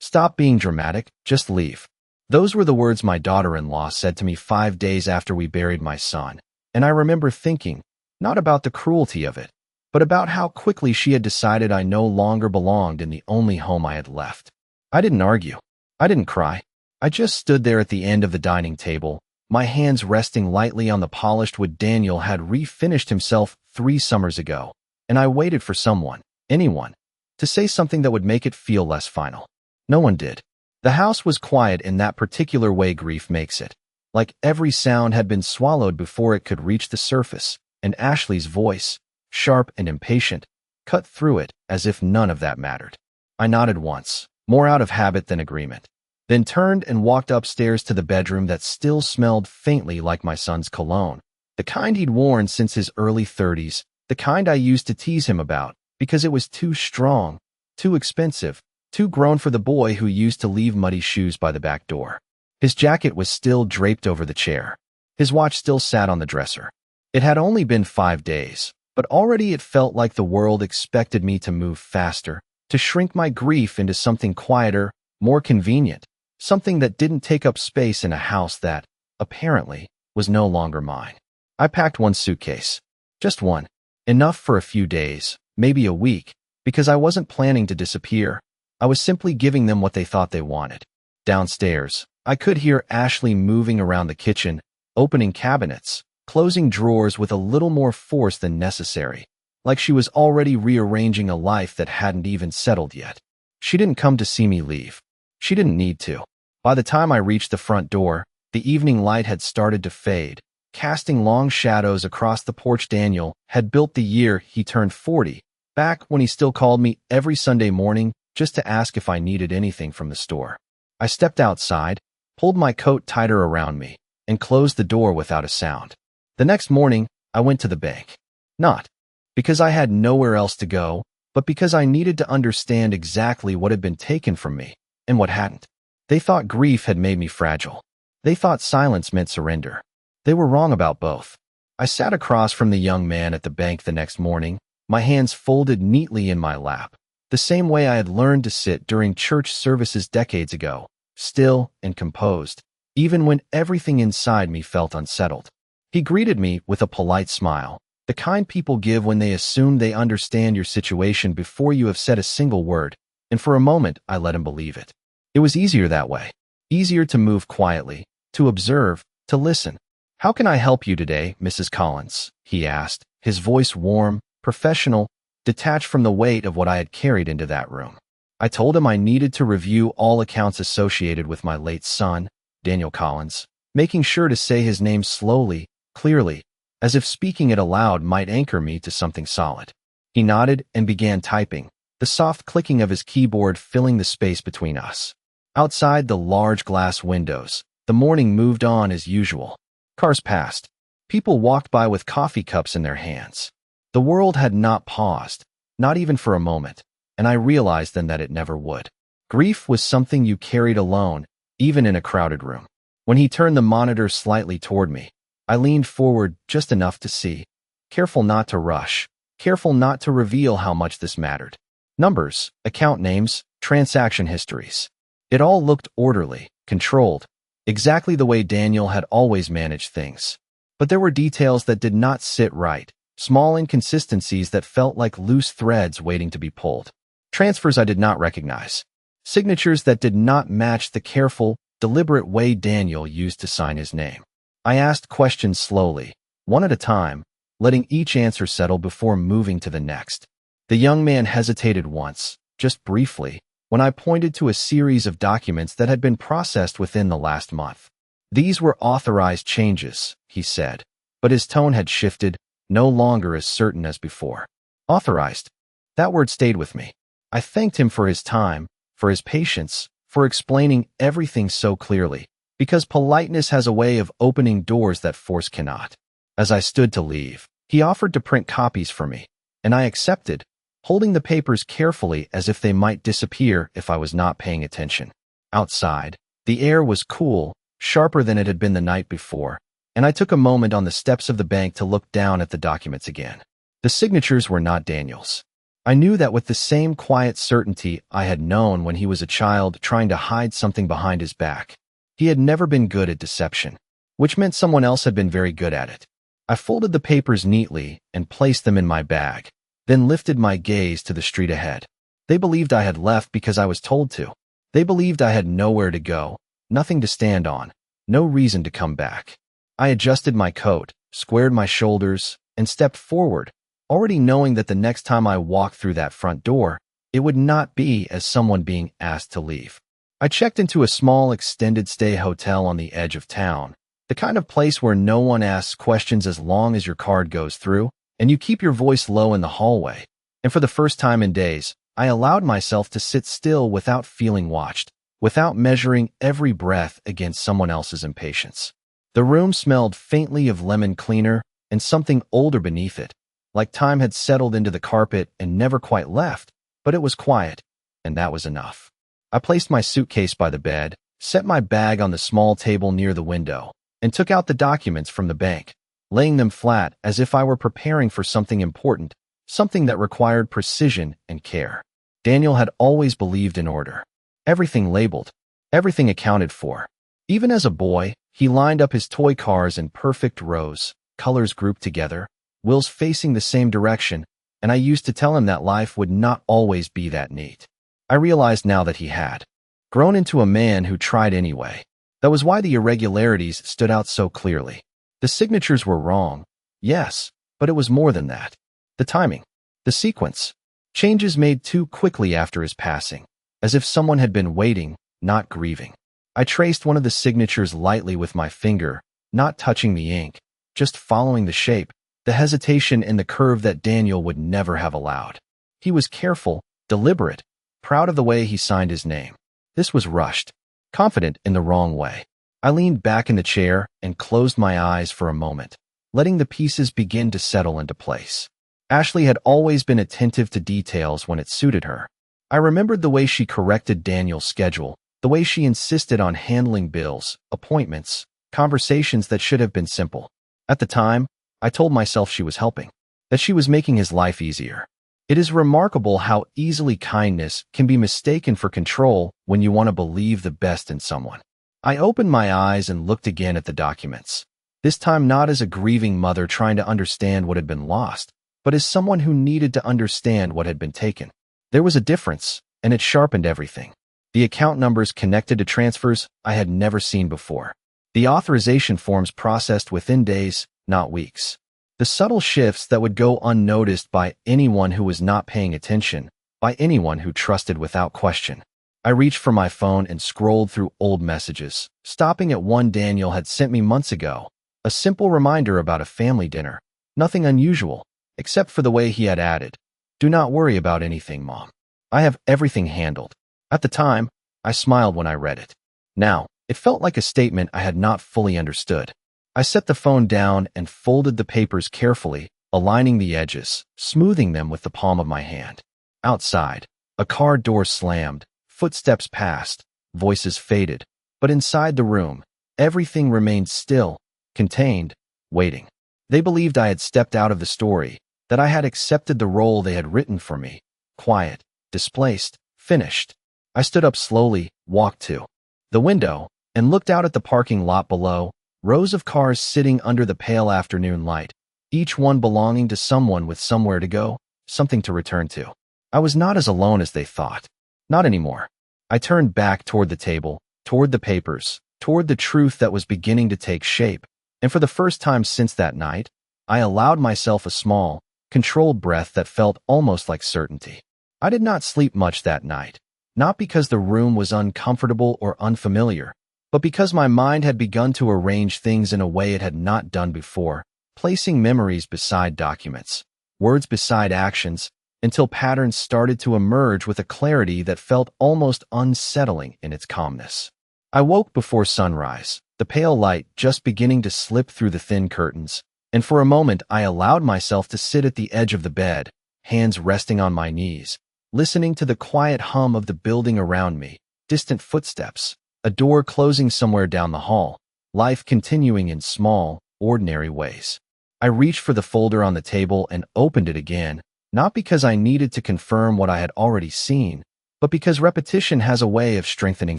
Stop being dramatic, just leave. Those were the words my daughter-in-law said to me 5 days after we buried my son, and I remember thinking, not about the cruelty of it, but about how quickly she had decided I no longer belonged in the only home I had left. I didn't argue. I didn't cry. I just stood there at the end of the dining table, my hands resting lightly on the polished wood. Daniel had refinished himself 3 summers ago, and I waited for someone, anyone, to say something that would make it feel less final. No one did. The house was quiet in that particular way grief makes it, like every sound had been swallowed before it could reach the surface, and Ashley's voice, sharp and impatient, cut through it as if none of that mattered. I nodded once, more out of habit than agreement, then turned and walked upstairs to the bedroom that still smelled faintly like my son's cologne, the kind he'd worn since his early 30s, the kind I used to tease him about because it was too strong, too expensive, too grown for the boy who used to leave muddy shoes by the back door. His jacket was still draped over the chair. His watch still sat on the dresser. It had only been 5 days, but already it felt like the world expected me to move faster, to shrink my grief into something quieter, more convenient, something that didn't take up space in a house that, apparently, was no longer mine. I packed 1 suitcase. Just one. Enough for a few days, maybe a week, because I wasn't planning to disappear. I was simply giving them what they thought they wanted. Downstairs, I could hear Ashley moving around the kitchen, opening cabinets, closing drawers with a little more force than necessary, like she was already rearranging a life that hadn't even settled yet. She didn't come to see me leave. She didn't need to. By the time I reached the front door, the evening light had started to fade, casting long shadows across the porch. Daniel had built the year he turned 40, back when he still called me every Sunday morning just to ask if I needed anything from the store. I stepped outside, pulled my coat tighter around me, and closed the door without a sound. The next morning, I went to the bank. Not because I had nowhere else to go, but because I needed to understand exactly what had been taken from me and what hadn't. They thought grief had made me fragile. They thought silence meant surrender. They were wrong about both. I sat across from the young man at the bank the next morning, my hands folded neatly in my lap, the same way I had learned to sit during church services decades ago, still and composed, even when everything inside me felt unsettled. He greeted me with a polite smile, the kind people give when they assume they understand your situation before you have said a single word, and for a moment I let him believe it. It was easier that way. Easier to move quietly, to observe, to listen. "How can I help you today, Mrs. Collins?" he asked, his voice warm, professional, detached from the weight of what I had carried into that room. I told him I needed to review all accounts associated with my late son, Daniel Collins, making sure to say his name slowly, clearly, as if speaking it aloud might anchor me to something solid. He nodded and began typing, the soft clicking of his keyboard filling the space between us. Outside the large glass windows, the morning moved on as usual. Cars passed. People walked by with coffee cups in their hands. The world had not paused, not even for a moment, and I realized then that it never would. Grief was something you carried alone, even in a crowded room. When he turned the monitor slightly toward me, I leaned forward just enough to see, careful not to rush, careful not to reveal how much this mattered. Numbers, account names, transaction histories. It all looked orderly, controlled, exactly the way Daniel had always managed things. But there were details that did not sit right, small inconsistencies that felt like loose threads waiting to be pulled. Transfers I did not recognize. Signatures that did not match the careful, deliberate way Daniel used to sign his name. I asked questions slowly, one at a time, letting each answer settle before moving to the next. The young man hesitated once, just briefly, when I pointed to a series of documents that had been processed within the last month. These were authorized changes, he said, but his tone had shifted, no longer as certain as before. Authorized. That word stayed with me. I thanked him for his time, for his patience, for explaining everything so clearly, because politeness has a way of opening doors that force cannot. As I stood to leave, he offered to print copies for me, and I accepted, holding the papers carefully as if they might disappear if I was not paying attention. Outside, the air was cool, sharper than it had been the night before, and I took a moment on the steps of the bank to look down at the documents again. The signatures were not Daniel's. I knew that with the same quiet certainty I had known when he was a child trying to hide something behind his back. He had never been good at deception, which meant someone else had been very good at it. I folded the papers neatly and placed them in my bag, then lifted my gaze to the street ahead. They believed I had left because I was told to. They believed I had nowhere to go, nothing to stand on, no reason to come back. I adjusted my coat, squared my shoulders, and stepped forward, already knowing that the next time I walked through that front door, it would not be as someone being asked to leave. I checked into a small extended-stay hotel on the edge of town, the kind of place where no one asks questions as long as your card goes through, and you keep your voice low in the hallway. And for the first time in days, I allowed myself to sit still without feeling watched, without measuring every breath against someone else's impatience. The room smelled faintly of lemon cleaner and something older beneath it, like time had settled into the carpet and never quite left, but it was quiet, and that was enough. I placed my suitcase by the bed, set my bag on the small table near the window, and took out the documents from the bank, laying them flat as if I were preparing for something important, something that required precision and care. Daniel had always believed in order. Everything labeled, everything accounted for. Even as a boy, he lined up his toy cars in perfect rows, colors grouped together, wheels facing the same direction, and I used to tell him that life would not always be that neat. I realized now that he had grown into a man who tried anyway. That was why the irregularities stood out so clearly. The signatures were wrong, yes, but it was more than that. The timing, the sequence, changes made too quickly after his passing, as if someone had been waiting, not grieving. I traced one of the signatures lightly with my finger, not touching the ink, just following the shape, the hesitation and the curve that Daniel would never have allowed. He was careful, deliberate, proud of the way he signed his name. This was rushed, confident in the wrong way. I leaned back in the chair and closed my eyes for a moment, letting the pieces begin to settle into place. Ashley had always been attentive to details when it suited her. I remembered the way she corrected Daniel's schedule, the way she insisted on handling bills, appointments, conversations that should have been simple. At the time, I told myself she was helping, that she was making his life easier. It is remarkable how easily kindness can be mistaken for control when you want to believe the best in someone. I opened my eyes and looked again at the documents, this time not as a grieving mother trying to understand what had been lost, but as someone who needed to understand what had been taken. There was a difference, and it sharpened everything. The account numbers connected to transfers I had never seen before. The authorization forms processed within days, not weeks. The subtle shifts that would go unnoticed by anyone who was not paying attention, by anyone who trusted without question. I reached for my phone and scrolled through old messages, stopping at one Daniel had sent me months ago, a simple reminder about a family dinner. Nothing unusual, except for the way he had added, "Do not worry about anything, Mom. I have everything handled." At the time, I smiled when I read it. Now, it felt like a statement I had not fully understood. I set the phone down and folded the papers carefully, aligning the edges, smoothing them with the palm of my hand. Outside, a car door slammed, footsteps passed, voices faded, but inside the room, everything remained still, contained, waiting. They believed I had stepped out of the story, that I had accepted the role they had written for me, quiet, displaced, finished. I stood up slowly, walked to the window, and looked out at the parking lot below, rows of cars sitting under the pale afternoon light, each one belonging to someone with somewhere to go, something to return to. I was not as alone as they thought. Not anymore. I turned back toward the table, toward the papers, toward the truth that was beginning to take shape, and for the first time since that night, I allowed myself a small, controlled breath that felt almost like certainty. I did not sleep much that night, not because the room was uncomfortable or unfamiliar, but because my mind had begun to arrange things in a way it had not done before, placing memories beside documents, words beside actions, until patterns started to emerge with a clarity that felt almost unsettling in its calmness. I woke before sunrise, the pale light just beginning to slip through the thin curtains, and for a moment I allowed myself to sit at the edge of the bed, hands resting on my knees, listening to the quiet hum of the building around me, distant footsteps, a door closing somewhere down the hall, life continuing in small, ordinary ways. I reached for the folder on the table and opened it again, not because I needed to confirm what I had already seen, but because repetition has a way of strengthening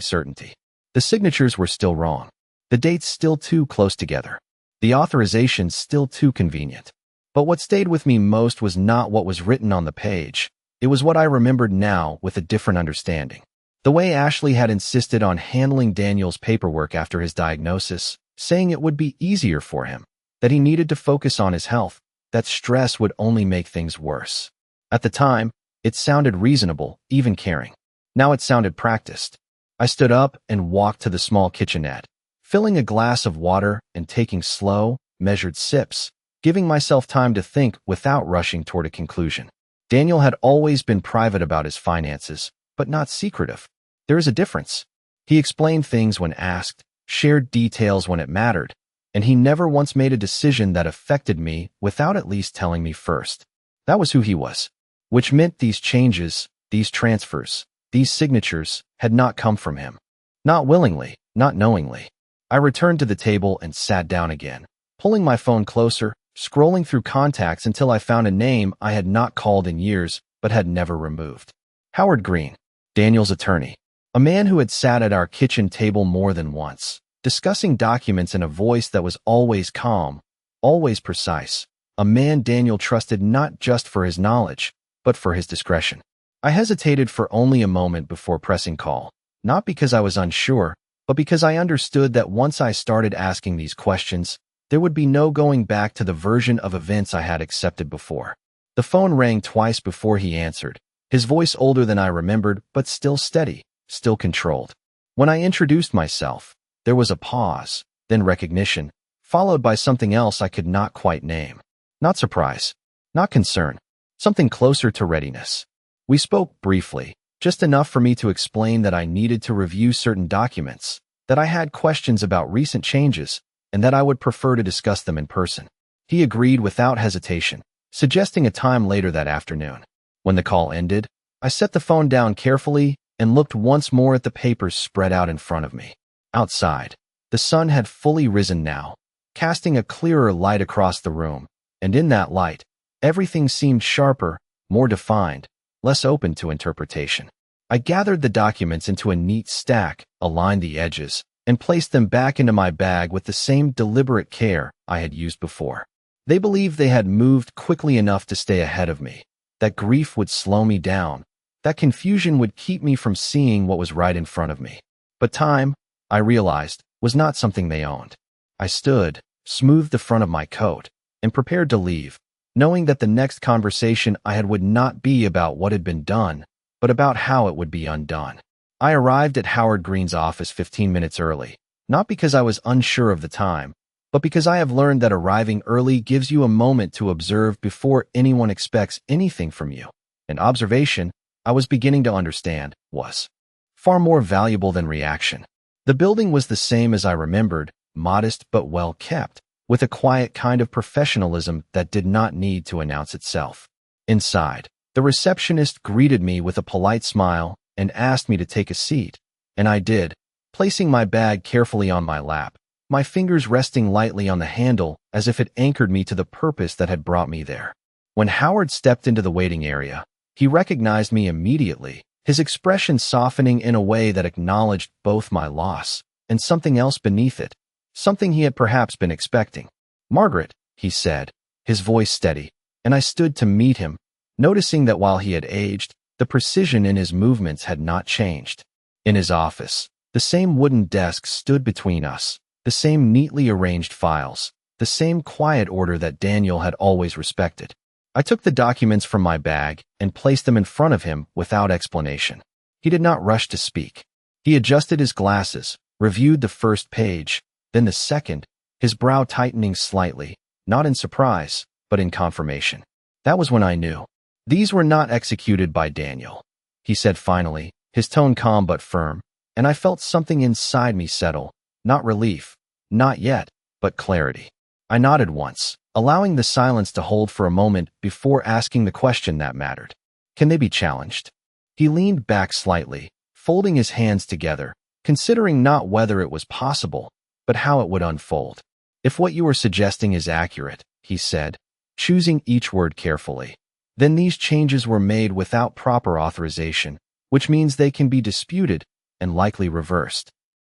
certainty. The signatures were still wrong. The dates still too close together. The authorizations still too convenient. But what stayed with me most was not what was written on the page. It was what I remembered now with a different understanding. The way Ashley had insisted on handling Daniel's paperwork after his diagnosis, saying it would be easier for him, that he needed to focus on his health, that stress would only make things worse. At the time, it sounded reasonable, even caring. Now it sounded practiced. I stood up and walked to the small kitchenette, filling a glass of water and taking slow, measured sips, giving myself time to think without rushing toward a conclusion. Daniel had always been private about his finances, but not secretive. There is a difference. He explained things when asked, shared details when it mattered, and he never once made a decision that affected me without at least telling me first. That was who he was. Which meant these changes, these transfers, these signatures had not come from him. Not willingly, not knowingly. I returned to the table and sat down again, pulling my phone closer, scrolling through contacts until I found a name I had not called in years but had never removed. Howard Green, Daniel's attorney. A man who had sat at our kitchen table more than once, discussing documents in a voice that was always calm, always precise. A man Daniel trusted not just for his knowledge, but for his discretion. I hesitated for only a moment before pressing call, not because I was unsure, but because I understood that once I started asking these questions, there would be no going back to the version of events I had accepted before. The phone rang twice before he answered, his voice older than I remembered, but still steady, still controlled. When I introduced myself, there was a pause, then recognition, followed by something else I could not quite name. Not surprise, not concern, something closer to readiness. We spoke briefly, just enough for me to explain that I needed to review certain documents, that I had questions about recent changes, and that I would prefer to discuss them in person. He agreed without hesitation, suggesting a time later that afternoon. When the call ended, I set the phone down carefully and looked once more at the papers spread out in front of me. Outside, the sun had fully risen now, casting a clearer light across the room, and in that light, everything seemed sharper, more defined, less open to interpretation. I gathered the documents into a neat stack, aligned the edges, and placed them back into my bag with the same deliberate care I had used before. They believed they had moved quickly enough to stay ahead of me, that grief would slow me down, that confusion would keep me from seeing what was right in front of me. But time, I realized, was not something they owned. I stood, smoothed the front of my coat, and prepared to leave, knowing that the next conversation I had would not be about what had been done, but about how it would be undone. I arrived at Howard Green's office 15 minutes early, not because I was unsure of the time, but because I have learned that arriving early gives you a moment to observe before anyone expects anything from you. And observation, I was beginning to understand, was far more valuable than reaction. The building was the same as I remembered, modest but well kept, with a quiet kind of professionalism that did not need to announce itself. Inside, the receptionist greeted me with a polite smile and asked me to take a seat, and I did, placing my bag carefully on my lap, my fingers resting lightly on the handle as if it anchored me to the purpose that had brought me there. When Howard stepped into the waiting area, he recognized me immediately, his expression softening in a way that acknowledged both my loss and something else beneath it, something he had perhaps been expecting. "Margaret," he said, his voice steady, and I stood to meet him, noticing that while he had aged, the precision in his movements had not changed. In his office, the same wooden desk stood between us, the same neatly arranged files, the same quiet order that Daniel had always respected. I took the documents from my bag and placed them in front of him without explanation. He did not rush to speak. He adjusted his glasses, reviewed the first page, then the second, his brow tightening slightly, not in surprise, but in confirmation. That was when I knew. These were not executed by Daniel, he said finally, his tone calm but firm, and I felt something inside me settle, not relief, not yet, but clarity. I nodded once, allowing the silence to hold for a moment before asking the question that mattered. Can they be challenged? He leaned back slightly, folding his hands together, considering not whether it was possible, but how it would unfold. If what you are suggesting is accurate, he said, choosing each word carefully, then these changes were made without proper authorization, which means they can be disputed and likely reversed.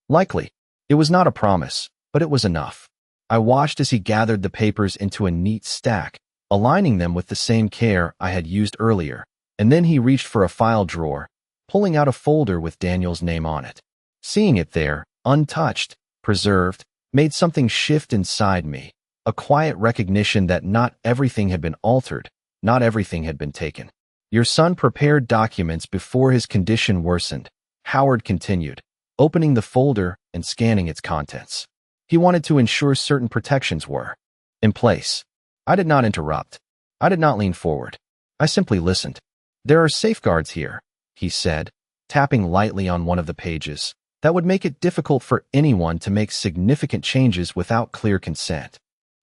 Likely. It was not a promise, but it was enough. I watched as he gathered the papers into a neat stack, aligning them with the same care I had used earlier, and then he reached for a file drawer, pulling out a folder with Daniel's name on it. Seeing it there, untouched, preserved, made something shift inside me, a quiet recognition that not everything had been altered, not everything had been taken. Your son prepared documents before his condition worsened, Howard continued, opening the folder and scanning its contents. He wanted to ensure certain protections were in place. I did not interrupt. I did not lean forward. I simply listened. There are safeguards here, he said, tapping lightly on one of the pages, that would make it difficult for anyone to make significant changes without clear consent.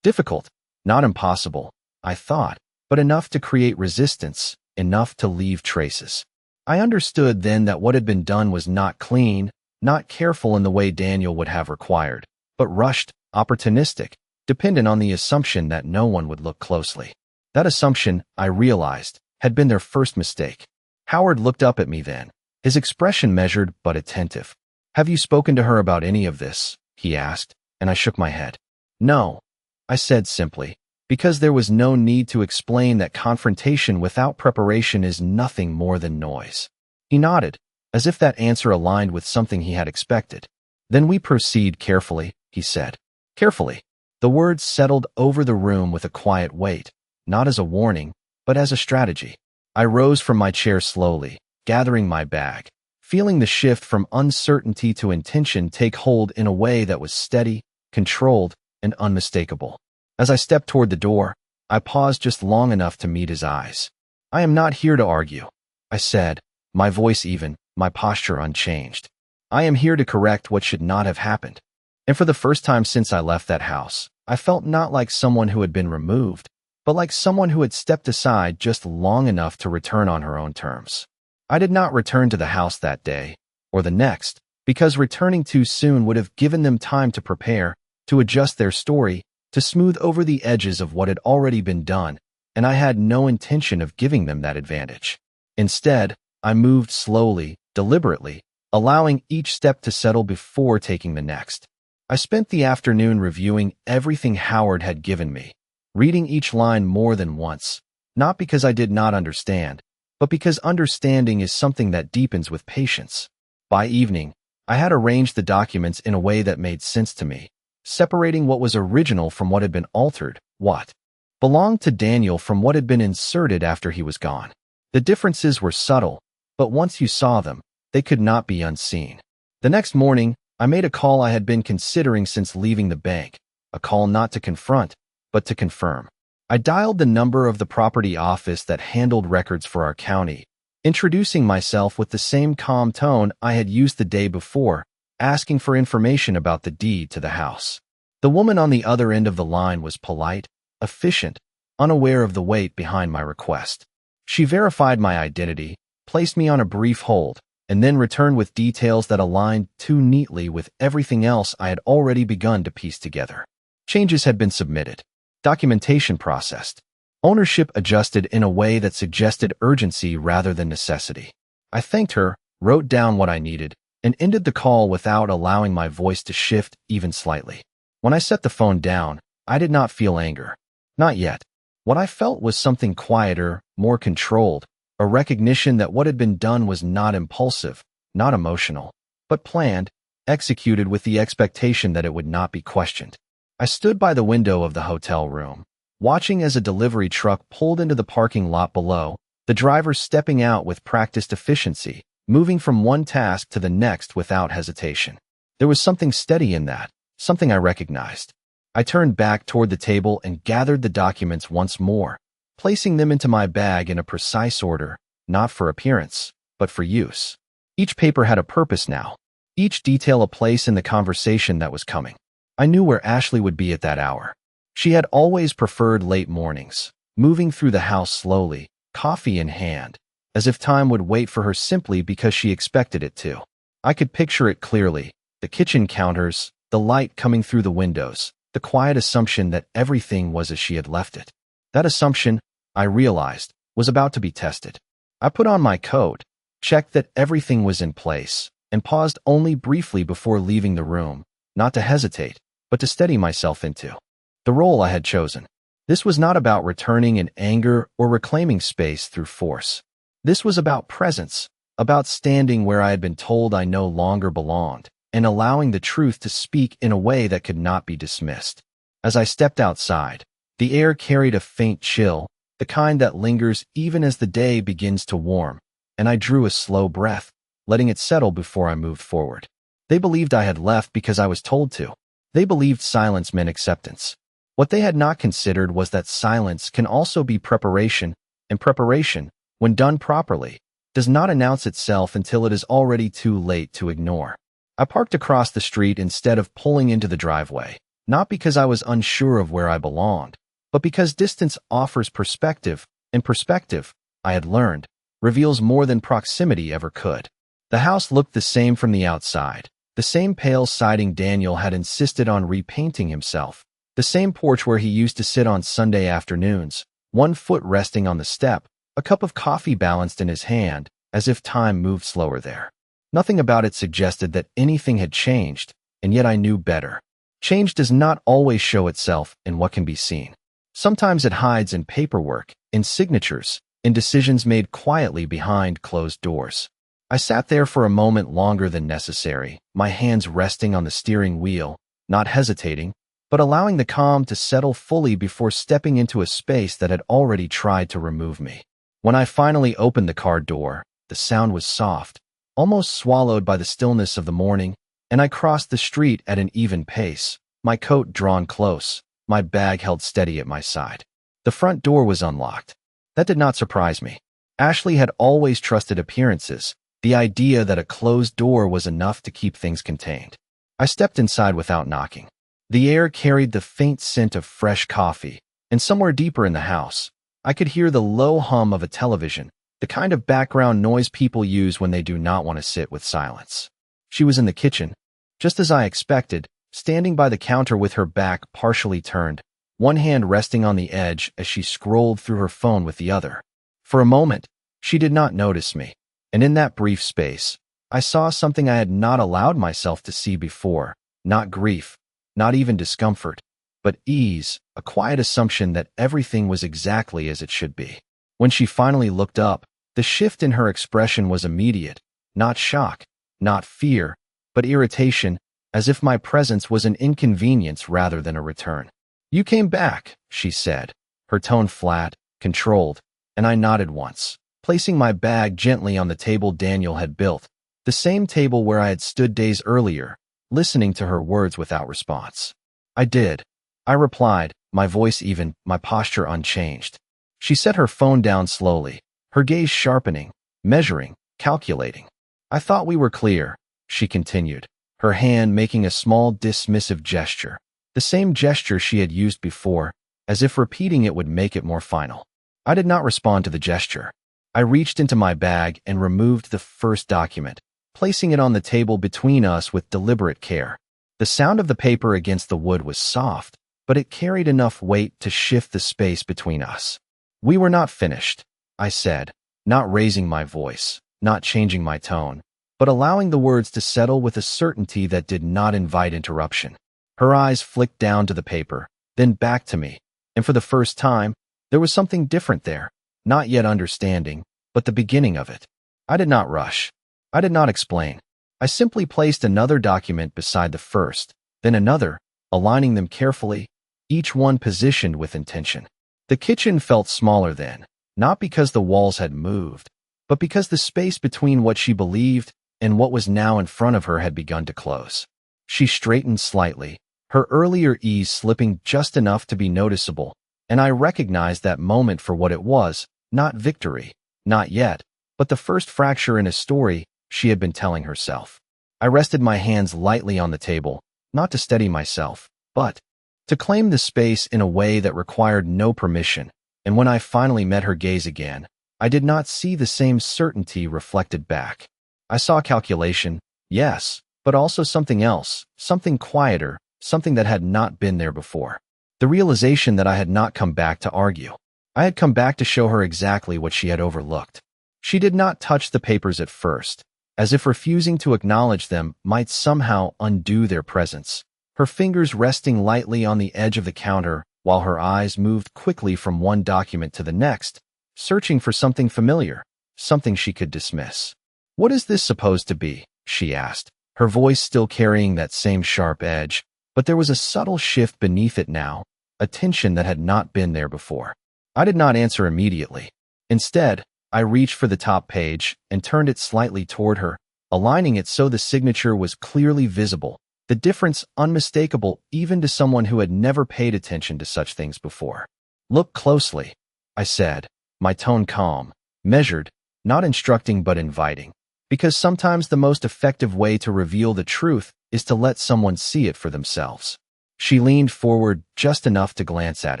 Difficult, not impossible, I thought, but enough to create resistance, enough to leave traces. I understood then that what had been done was not clean, not careful in the way Daniel would have required, but rushed, opportunistic, dependent on the assumption that no one would look closely. That assumption, I realized, had been their first mistake. Howard looked up at me then, his expression measured but attentive. Have you spoken to her about any of this? He asked, and I shook my head. No, I said simply, because there was no need to explain that confrontation without preparation is nothing more than noise. He nodded, as if that answer aligned with something he had expected. Then we proceed carefully, he said. Carefully. The words settled over the room with a quiet weight, not as a warning, but as a strategy. I rose from my chair slowly, gathering my bag, feeling the shift from uncertainty to intention take hold in a way that was steady, controlled, and unmistakable. As I stepped toward the door, I paused just long enough to meet his eyes. I am not here to argue, I said, my voice even, my posture unchanged. I am here to correct what should not have happened. And for the first time since I left that house, I felt not like someone who had been removed, but like someone who had stepped aside just long enough to return on her own terms. I did not return to the house that day, or the next, because returning too soon would have given them time to prepare, to adjust their story, to smooth over the edges of what had already been done, and I had no intention of giving them that advantage. Instead, I moved slowly, deliberately, allowing each step to settle before taking the next. I spent the afternoon reviewing everything Howard had given me, reading each line more than once, not because I did not understand, but because understanding is something that deepens with patience. By evening, I had arranged the documents in a way that made sense to me, separating what was original from what had been altered, what belonged to Daniel from what had been inserted after he was gone. The differences were subtle, but once you saw them, they could not be unseen. The next morning, I made a call I had been considering since leaving the bank, a call not to confront, but to confirm. I dialed the number of the property office that handled records for our county, introducing myself with the same calm tone I had used the day before, asking for information about the deed to the house. The woman on the other end of the line was polite, efficient, unaware of the weight behind my request. She verified my identity, placed me on a brief hold, and then returned with details that aligned too neatly with everything else I had already begun to piece together. Changes had been submitted, documentation processed, ownership adjusted in a way that suggested urgency rather than necessity. I thanked her, wrote down what I needed, and ended the call without allowing my voice to shift even slightly. When I set the phone down, I did not feel anger. Not yet. What I felt was something quieter, more controlled, a recognition that what had been done was not impulsive, not emotional, but planned, executed with the expectation that it would not be questioned. I stood by the window of the hotel room, watching as a delivery truck pulled into the parking lot below, the driver stepping out with practiced efficiency, moving from one task to the next without hesitation. There was something steady in that, something I recognized. I turned back toward the table and gathered the documents once more, placing them into my bag in a precise order, not for appearance, but for use. Each paper had a purpose now, each detail a place in the conversation that was coming. I knew where Ashley would be at that hour. She had always preferred late mornings, moving through the house slowly, coffee in hand, as if time would wait for her simply because she expected it to. I could picture it clearly, the kitchen counters, the light coming through the windows, the quiet assumption that everything was as she had left it. That assumption, I realized, was about to be tested. I put on my coat, checked that everything was in place, and paused only briefly before leaving the room, not to hesitate, but to steady myself into the role I had chosen. This was not about returning in anger or reclaiming space through force. This was about presence, about standing where I had been told I no longer belonged, and allowing the truth to speak in a way that could not be dismissed. As I stepped outside, the air carried a faint chill, the kind that lingers even as the day begins to warm, and I drew a slow breath, letting it settle before I moved forward. They believed I had left because I was told to. They believed silence meant acceptance. What they had not considered was that silence can also be preparation, and preparation, when done properly, does not announce itself until it is already too late to ignore. I parked across the street instead of pulling into the driveway, not because I was unsure of where I belonged, but because distance offers perspective, and perspective, I had learned, reveals more than proximity ever could. The house looked the same from the outside, the same pale siding Daniel had insisted on repainting himself, the same porch where he used to sit on Sunday afternoons, one foot resting on the step, a cup of coffee balanced in his hand, as if time moved slower there. Nothing about it suggested that anything had changed, and yet I knew better. Change does not always show itself in what can be seen. Sometimes it hides in paperwork, in signatures, in decisions made quietly behind closed doors. I sat there for a moment longer than necessary, my hands resting on the steering wheel, not hesitating, but allowing the calm to settle fully before stepping into a space that had already tried to remove me. When I finally opened the car door, the sound was soft, almost swallowed by the stillness of the morning, and I crossed the street at an even pace, my coat drawn close, my bag held steady at my side. The front door was unlocked. That did not surprise me. Ashley had always trusted appearances, the idea that a closed door was enough to keep things contained. I stepped inside without knocking. The air carried the faint scent of fresh coffee, and somewhere deeper in the house, I could hear the low hum of a television, the kind of background noise people use when they do not want to sit with silence. She was in the kitchen, just as I expected, standing by the counter with her back partially turned, one hand resting on the edge as she scrolled through her phone with the other. For a moment, she did not notice me, and in that brief space, I saw something I had not allowed myself to see before, not grief, not even discomfort, but ease, a quiet assumption that everything was exactly as it should be. When she finally looked up, the shift in her expression was immediate, not shock, not fear, but irritation, as if my presence was an inconvenience rather than a return. "You came back," she said, her tone flat, controlled, and I nodded once, placing my bag gently on the table Daniel had built, the same table where I had stood days earlier, listening to her words without response. "I did," I replied, my voice even, my posture unchanged. She set her phone down slowly, her gaze sharpening, measuring, calculating. "I thought we were clear," she continued, her hand making a small dismissive gesture, the same gesture she had used before, as if repeating it would make it more final. I did not respond to the gesture. I reached into my bag and removed the first document, placing it on the table between us with deliberate care. The sound of the paper against the wood was soft, but it carried enough weight to shift the space between us. "We were not finished," I said, not raising my voice, not changing my tone, but allowing the words to settle with a certainty that did not invite interruption. Her eyes flicked down to the paper, then back to me, and for the first time, there was something different there, not yet understanding, but the beginning of it. I did not rush. I did not explain. I simply placed another document beside the first, then another, aligning them carefully, each one positioned with intention. The kitchen felt smaller then, not because the walls had moved, but because the space between what she believed and what was now in front of her had begun to close. She straightened slightly, her earlier ease slipping just enough to be noticeable, and I recognized that moment for what it was, not victory, not yet, but the first fracture in a story she had been telling herself. I rested my hands lightly on the table, not to steady myself, but to claim the space in a way that required no permission, and when I finally met her gaze again, I did not see the same certainty reflected back. I saw calculation, yes, but also something else, something quieter, something that had not been there before. The realization that I had not come back to argue. I had come back to show her exactly what she had overlooked. She did not touch the papers at first, as if refusing to acknowledge them might somehow undo their presence. Her fingers resting lightly on the edge of the counter, while her eyes moved quickly from one document to the next, searching for something familiar, something she could dismiss. "What is this supposed to be?" she asked, her voice still carrying that same sharp edge, but there was a subtle shift beneath it now, a tension that had not been there before. I did not answer immediately. Instead, I reached for the top page and turned it slightly toward her, aligning it so the signature was clearly visible, the difference unmistakable even to someone who had never paid attention to such things before. "Look closely," I said, my tone calm, measured, not instructing but inviting, because sometimes the most effective way to reveal the truth is to let someone see it for themselves. She leaned forward just enough to glance at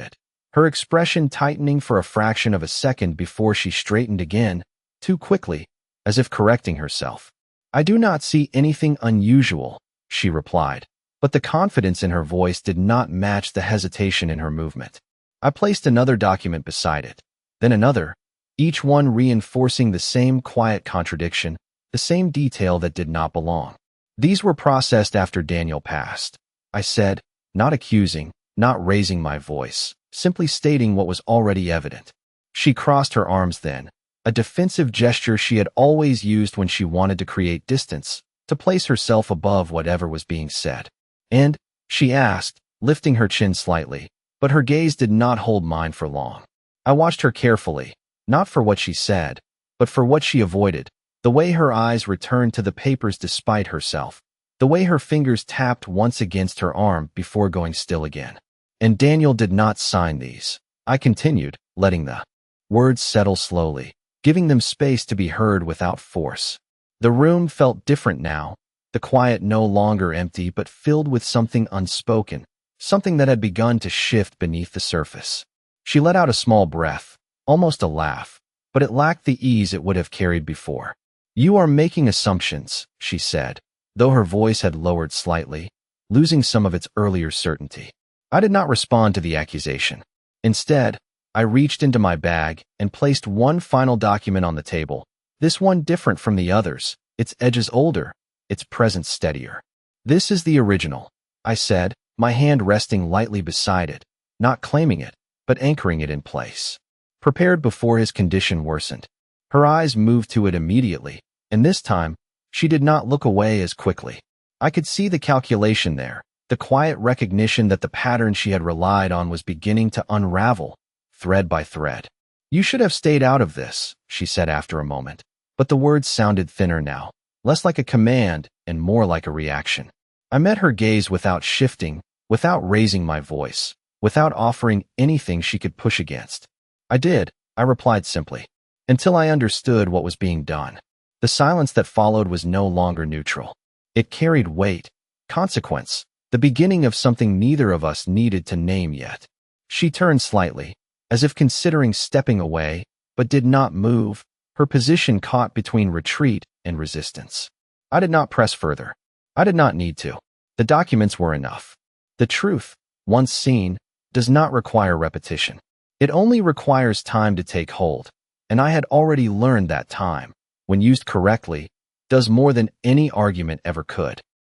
it, her expression tightening for a fraction of a second before she straightened again, too quickly, as if correcting herself. "I do not see anything unusual," she replied, but the confidence in her voice did not match the hesitation in her movement. I placed another document beside it, then another, each one reinforcing the same quiet contradiction, the same detail that did not belong. "These were processed after Daniel passed," I said, not accusing, not raising my voice, simply stating what was already evident. She crossed her arms then, a defensive gesture she had always used when she wanted to create distance, to place herself above whatever was being said. "And?" she asked, lifting her chin slightly, but her gaze did not hold mine for long. I watched her carefully, not for what she said, but for what she avoided, the way her eyes returned to the papers despite herself, the way her fingers tapped once against her arm before going still again. "And Daniel did not sign these," I continued, letting the words settle slowly, giving them space to be heard without force. The room felt different now, the quiet no longer empty but filled with something unspoken, something that had begun to shift beneath the surface. She let out a small breath, almost a laugh, but it lacked the ease it would have carried before. "You are making assumptions," she said, though her voice had lowered slightly, losing some of its earlier certainty. I did not respond to the accusation. Instead, I reached into my bag and placed one final document on the table, this one different from the others, its edges older, its presence steadier. "This is the original," I said, my hand resting lightly beside it, not claiming it, but anchoring it in place. Prepared before his condition worsened. Her eyes moved to it immediately, and this time, she did not look away as quickly. I could see the calculation there, the quiet recognition that the pattern she had relied on was beginning to unravel, thread by thread. "You should have stayed out of this," she said after a moment, but the words sounded thinner now, less like a command and more like a reaction. I met her gaze without shifting, without raising my voice, without offering anything she could push against. "I did," I replied simply, until I understood what was being done. The silence that followed was no longer neutral. It carried weight, consequence, the beginning of something neither of us needed to name yet. She turned slightly, as if considering stepping away, but did not move, her position caught between retreat and resistance. I did not press further. I did not need to. The documents were enough. The truth, once seen, does not require repetition. It only requires time to take hold, and I had already learned that time, when used correctly, does more than any argument ever could.